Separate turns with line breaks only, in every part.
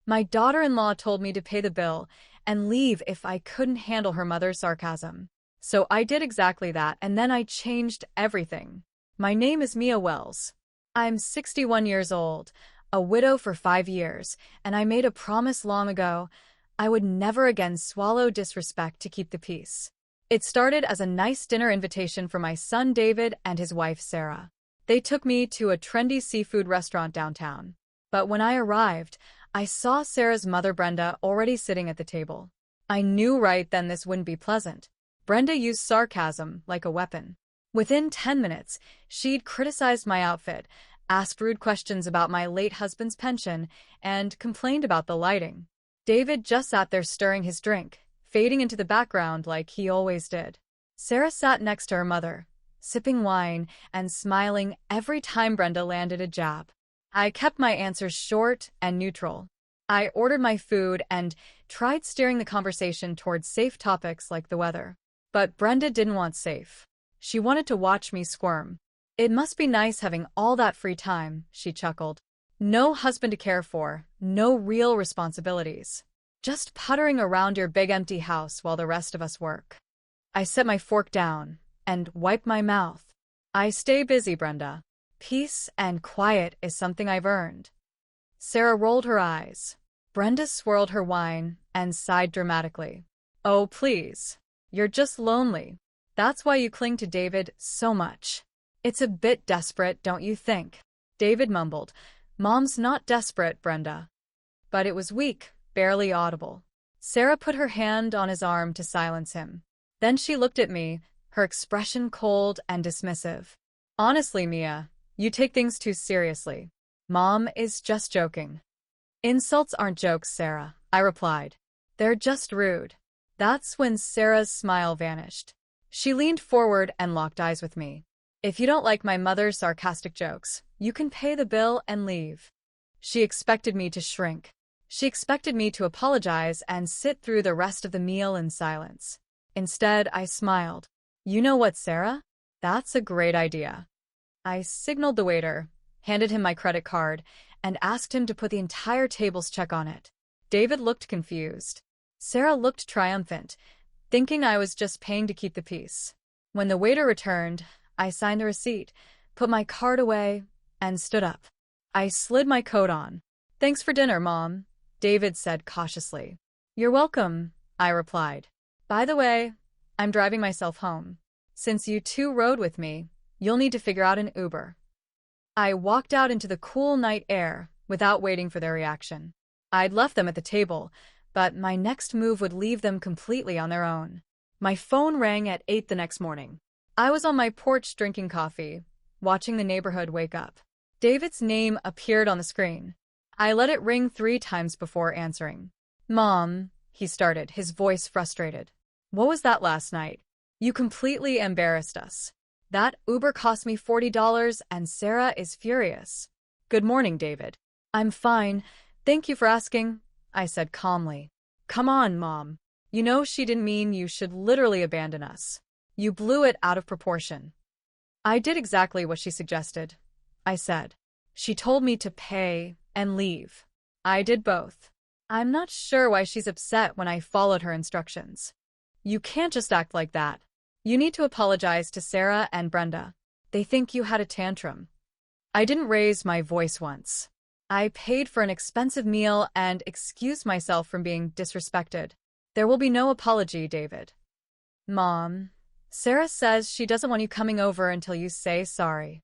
My daughter-in-law told me to pay the bill and leave if I couldn't handle her mother's sarcasm. So I did exactly that, and then I changed everything. My name is Mia Wells. I'm 61 years old, a widow for 5 years, and I made a promise long ago I would never again swallow disrespect to keep the peace. It started as a nice dinner invitation for my son David and his wife Sarah. They took me to a trendy seafood restaurant downtown. But when I arrived, I saw Sarah's mother Brenda already sitting at the table. I knew right then this wouldn't be pleasant. Brenda used sarcasm like a weapon. Within 10 minutes, she'd criticized my outfit, asked rude questions about my late husband's pension, and complained about the lighting. David just sat there stirring his drink, fading into the background like he always did. Sarah sat next to her mother, sipping wine and smiling every time Brenda landed a jab. I kept my answers short and neutral. I ordered my food and tried steering the conversation towards safe topics like the weather. But Brenda didn't want safe. She wanted to watch me squirm. It must be nice having all that free time, she chuckled. No husband to care for, no real responsibilities. Just puttering around your big empty house while the rest of us work. I set my fork down and wiped my mouth. I stay busy, Brenda. Peace and quiet is something I've earned. Sarah rolled her eyes. Brenda swirled her wine and sighed dramatically. Oh, please. You're just lonely. That's why you cling to David so much. It's a bit desperate, don't you think? David mumbled. Mom's not desperate, Brenda. But it was weak, barely audible. Sarah put her hand on his arm to silence him. Then she looked at me, her expression cold and dismissive. Honestly, Mia, you take things too seriously. Mom is just joking. Insults aren't jokes, Sarah, I replied. They're just rude. That's when Sarah's smile vanished. She leaned forward and locked eyes with me. If you don't like my mother's sarcastic jokes, you can pay the bill and leave. She expected me to shrink. She expected me to apologize and sit through the rest of the meal in silence. Instead, I smiled. You know what, Sarah? That's a great idea. I signaled the waiter, handed him my credit card, and asked him to put the entire table's check on it. David looked confused. Sarah looked triumphant, thinking I was just paying to keep the peace. When the waiter returned, I signed the receipt, put my card away, and stood up. I slid my coat on. Thanks for dinner, Mom, David said cautiously. You're welcome, I replied. By the way, I'm driving myself home. Since you two rode with me, you'll need to figure out an Uber. I walked out into the cool night air without waiting for their reaction. I'd left them at the table, but my next move would leave them completely on their own. My phone rang at 8 the next morning. I was on my porch drinking coffee, watching the neighborhood wake up. David's name appeared on the screen. I let it ring 3 times before answering. Mom, he started, his voice frustrated. What was that last night? You completely embarrassed us. That Uber cost me $40 and Sarah is furious. Good morning, David. I'm fine. Thank you for asking, I said calmly. Come on, Mom. You know she didn't mean you should literally abandon us. You blew it out of proportion. I did exactly what she suggested, I said. She told me to pay and leave. I did both. I'm not sure why she's upset when I followed her instructions. You can't just act like that. You need to apologize to Sarah and Brenda. They think you had a tantrum. I didn't raise my voice once. I paid for an expensive meal and excused myself from being disrespected. There will be no apology, David. Mom, Sarah says she doesn't want you coming over until you say sorry.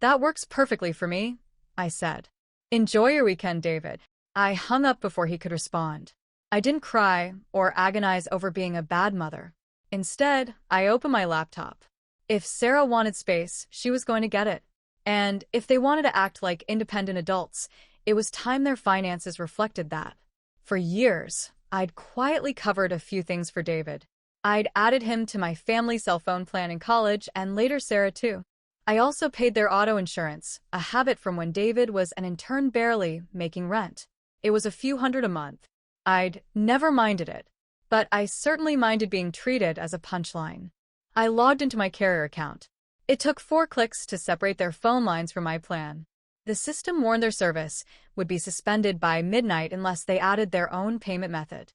That works perfectly for me, I said. Enjoy your weekend, David. I hung up before he could respond. I didn't cry or agonize over being a bad mother. Instead, I opened my laptop. If Sarah wanted space, she was going to get it. And if they wanted to act like independent adults, it was time their finances reflected that. For years, I'd quietly covered a few things for David. I'd added him to my family cell phone plan in college and later Sarah too. I also paid their auto insurance, a habit from when David was an intern barely making rent. It was a few hundred a month. I'd never minded it. But I certainly minded being treated as a punchline. I logged into my carrier account. It took 4 clicks to separate their phone lines from my plan. The system warned their service would be suspended by midnight unless they added their own payment method.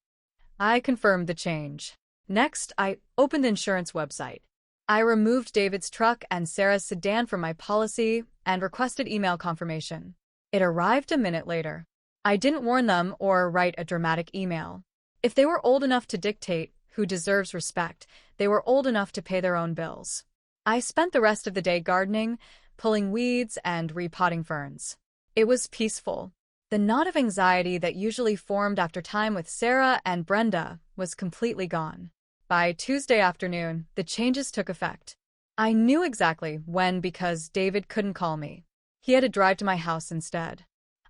I confirmed the change. Next, I opened the insurance website. I removed David's truck and Sarah's sedan from my policy and requested email confirmation. It arrived a minute later. I didn't warn them or write a dramatic email. If they were old enough to dictate who deserves respect, they were old enough to pay their own bills. I spent the rest of the day gardening, pulling weeds, and repotting ferns. It was peaceful. The knot of anxiety that usually formed after time with Sarah and Brenda was completely gone. By Tuesday afternoon, the changes took effect. I knew exactly when because David couldn't call me. He had to drive to my house instead.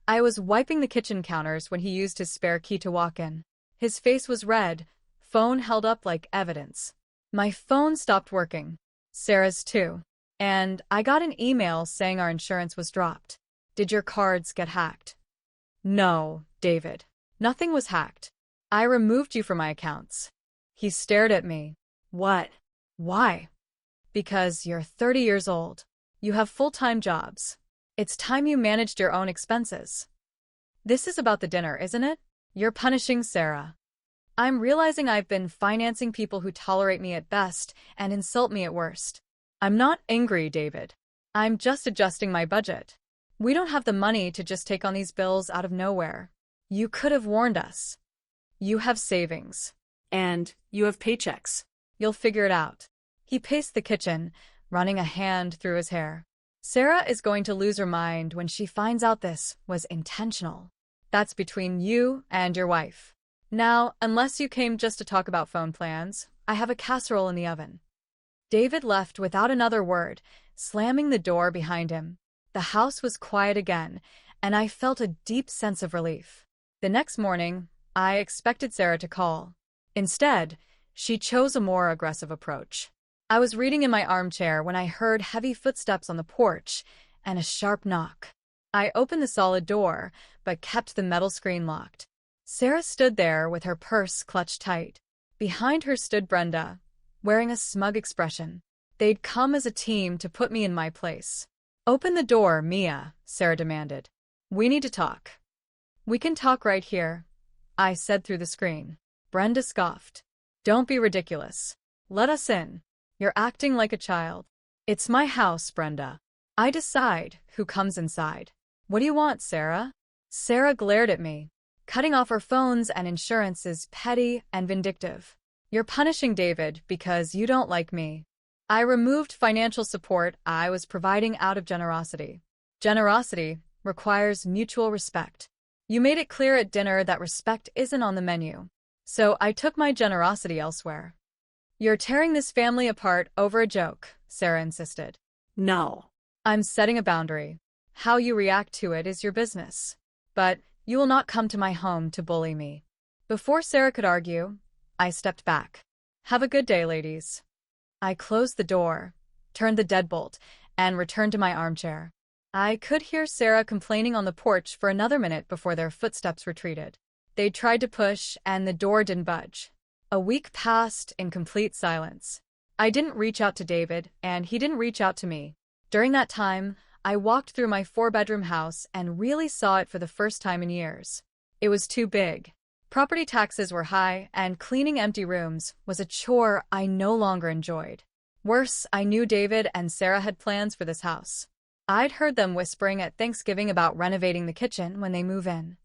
I was wiping the kitchen counters when he used his spare key to walk in. His face was red, phone held up like evidence. My phone stopped working. Sarah's too. And I got an email saying our insurance was dropped. Did your cards get hacked? No, David. Nothing was hacked. I removed you from my accounts. He stared at me. What? Why? Because you're 30 years old. You have full-time jobs. It's time you managed your own expenses. This is about the dinner, isn't it? You're punishing Sarah. I'm realizing I've been financing people who tolerate me at best and insult me at worst. I'm not angry, David. I'm just adjusting my budget. We don't have the money to just take on these bills out of nowhere. You could have warned us. You have savings.
And you have paychecks.
You'll figure it out. He paced the kitchen, running a hand through his hair. Sarah is going to lose her mind when she finds out this was intentional. That's between you and your wife. Now, unless you came just to talk about phone plans, I have a casserole in the oven. David left without another word, slamming the door behind him. The house was quiet again, and I felt a deep sense of relief. The next morning, I expected Sarah to call. Instead, she chose a more aggressive approach. I was reading in my armchair when I heard heavy footsteps on the porch and a sharp knock. I opened the solid door, but kept the metal screen locked. Sarah stood there with her purse clutched tight. Behind her stood Brenda, wearing a smug expression. They'd come as a team to put me in my place. Open the door, Mia, Sarah demanded. We need to talk. We can talk right here, I said through the screen. Brenda scoffed. Don't be ridiculous. Let us in. You're acting like a child. It's my house, Brenda. I decide who comes inside. What do you want, Sarah? Sarah glared at me. Cutting off our phones and insurance is petty and vindictive. You're punishing David because you don't like me. I removed financial support I was providing out of generosity. Generosity requires mutual respect. You made it clear at dinner that respect isn't on the menu. So I took my generosity elsewhere. You're tearing this family apart over a joke, Sarah insisted.
No.
I'm setting a boundary. How you react to it is your business. But you will not come to my home to bully me. Before Sarah could argue, I stepped back. Have a good day, ladies. I closed the door, turned the deadbolt, and returned to my armchair. I could hear Sarah complaining on the porch for another minute before their footsteps retreated. They tried to push, and the door didn't budge. A week passed in complete silence. I didn't reach out to David, and he didn't reach out to me. During that time, I walked through my 4-bedroom house and really saw it for the first time in years. It was too big. Property taxes were high, and cleaning empty rooms was a chore I no longer enjoyed. Worse, I knew David and Sarah had plans for this house. I'd heard them whispering at Thanksgiving about renovating the kitchen when they move in.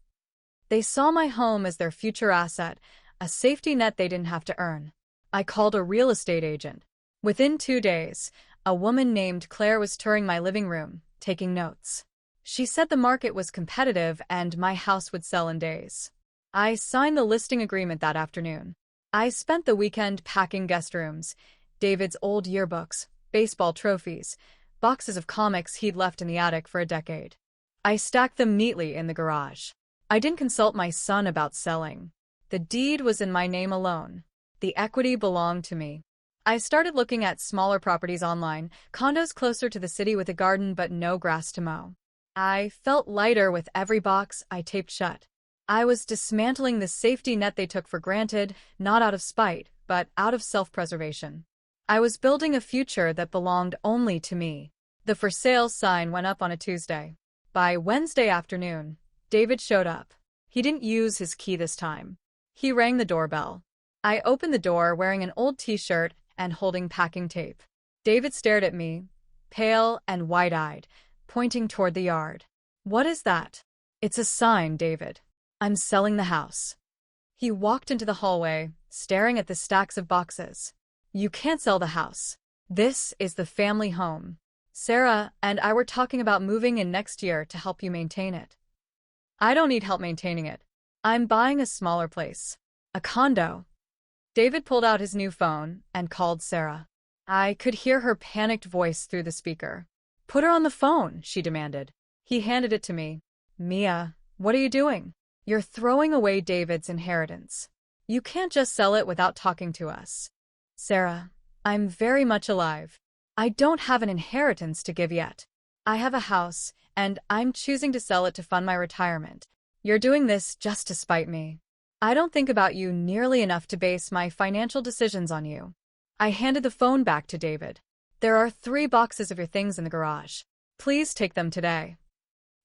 They saw my home as their future asset, a safety net they didn't have to earn. I called a real estate agent. Within 2 days, a woman named Claire was touring my living room, taking notes. She said the market was competitive and my house would sell in days. I signed the listing agreement that afternoon. I spent the weekend packing guest rooms, David's old yearbooks, baseball trophies, boxes of comics he'd left in the attic for a decade. I stacked them neatly in the garage. I didn't consult my son about selling. The deed was in my name alone. The equity belonged to me. I started looking at smaller properties online, condos closer to the city with a garden but no grass to mow. I felt lighter with every box I taped shut. I was dismantling the safety net they took for granted, not out of spite, but out of self-preservation. I was building a future that belonged only to me. The for sale sign went up on a Tuesday. By Wednesday afternoon, David showed up. He didn't use his key this time. He rang the doorbell. I opened the door wearing an old t-shirt and holding packing tape. David stared at me, pale and wide-eyed, pointing toward the yard. "What is that?" "It's a sign, David. I'm selling the house." He walked into the hallway, staring at the stacks of boxes. "You can't sell the house. This is the family home. Sarah and I were talking about moving in next year to help you maintain it." "I don't need help maintaining it. I'm buying a smaller place. A condo." David pulled out his new phone and called Sarah. I could hear her panicked voice through the speaker. "Put her on the phone," she demanded. He handed it to me. "Mia, what are you doing? You're throwing away David's inheritance. You can't just sell it without talking to us." "Sarah, I'm very much alive. I don't have an inheritance to give yet. I have a house, and I'm choosing to sell it to fund my retirement. You're doing this just to spite me. I don't think about you nearly enough to base my financial decisions on you." I handed the phone back to David. "There are 3 boxes of your things in the garage. Please take them today."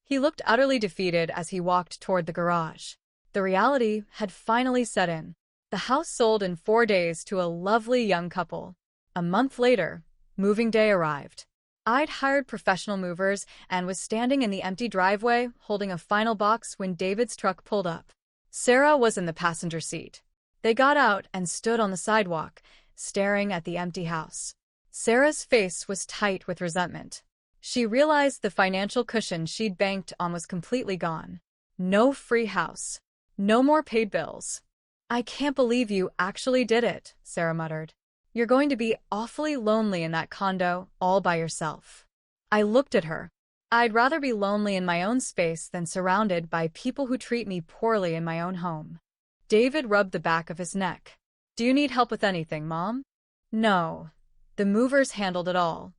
He looked utterly defeated as he walked toward the garage. The reality had finally set in. The house sold in 4 days to a lovely young couple. A month later, moving day arrived. I'd hired professional movers and was standing in the empty driveway holding a final box when David's truck pulled up. Sarah was in the passenger seat. They got out and stood on the sidewalk, staring at the empty house. Sarah's face was tight with resentment. She realized the financial cushion she'd banked on was completely gone. No free house. No more paid bills. "I can't believe you actually did it," Sarah muttered. "You're going to be awfully lonely in that condo all by yourself." I looked at her. I'd rather be lonely in my own space than surrounded by people who treat me poorly in my own home. David rubbed the back of his neck. "Do you need help with anything, Mom?" "No. The movers handled it all."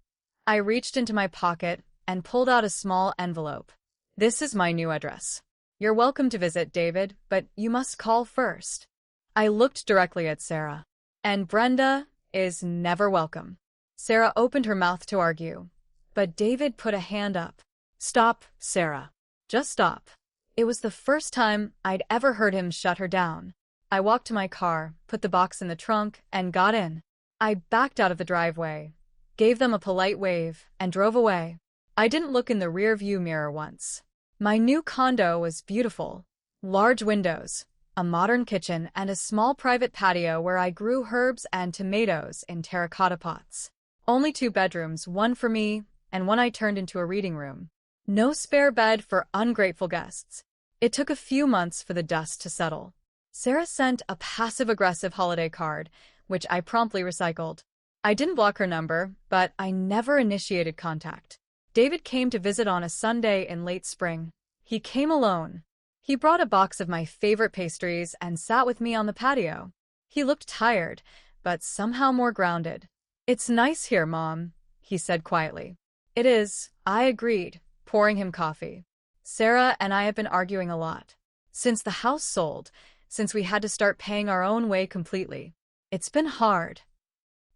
I reached into my pocket and pulled out a small envelope. "This is my new address. You're welcome to visit, David, but you must call first." I looked directly at Sarah. "And Brenda is never welcome." Sarah opened her mouth to argue, but David put a hand up. "Stop, Sarah. Just stop." It was the first time I'd ever heard him shut her down. I walked to my car, put the box in the trunk, and got in. I backed out of the driveway, gave them a polite wave, and drove away. I didn't look in the rear-view mirror once. My new condo was beautiful. Large windows, a modern kitchen, and a small private patio where I grew herbs and tomatoes in terracotta pots. Only 2 bedrooms, one for me, and one I turned into a reading room. No spare bed for ungrateful guests. It took a few months for the dust to settle. Sarah sent a passive-aggressive holiday card, which I promptly recycled. I didn't block her number, but I never initiated contact. David came to visit on a Sunday in late spring. He came alone. He brought a box of my favorite pastries and sat with me on the patio. He looked tired, but somehow more grounded. "It's nice here, Mom," he said quietly. "It is," I agreed, pouring him coffee. "Sarah and I have been arguing a lot. Since the house sold, since we had to start paying our own way completely. It's been hard."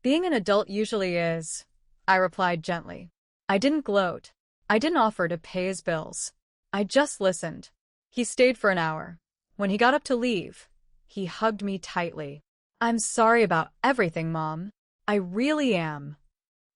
"Being an adult usually is," I replied gently. I didn't gloat. I didn't offer to pay his bills. I just listened. He stayed for an hour. When he got up to leave, he hugged me tightly. "I'm sorry about everything, Mom. I really am."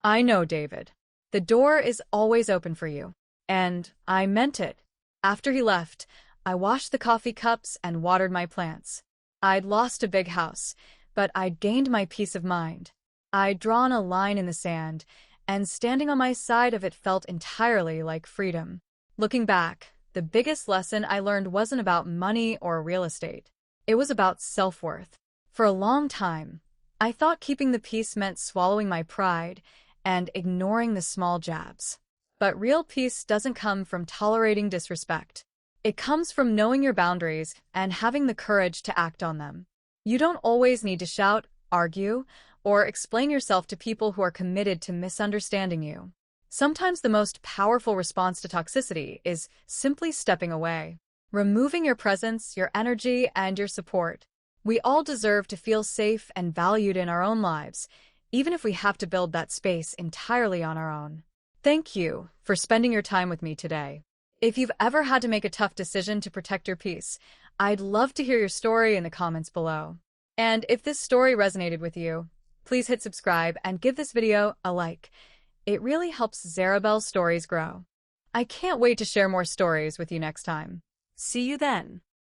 "I know, David. The door is always open for you." And I meant it. After he left, I washed the coffee cups and watered my plants. I'd lost a big house, but I'd gained my peace of mind. I'd drawn a line in the sand, and standing on my side of it felt entirely like freedom. Looking back, the biggest lesson I learned wasn't about money or real estate. It was about self-worth. For a long time, I thought keeping the peace meant swallowing my pride and ignoring the small jabs. But real peace doesn't come from tolerating disrespect. It comes from knowing your boundaries and having the courage to act on them. You don't always need to shout, argue, or explain yourself to people who are committed to misunderstanding you. Sometimes the most powerful response to toxicity is simply stepping away, removing your presence, your energy, and your support. We all deserve to feel safe and valued in our own lives, even if we have to build that space entirely on our own. Thank you for spending your time with me today. If you've ever had to make a tough decision to protect your peace, I'd love to hear your story in the comments below. And if this story resonated with you, please hit subscribe and give this video a like. It really helps Zarabell's stories grow. I can't wait to share more stories with you next time.
See you then.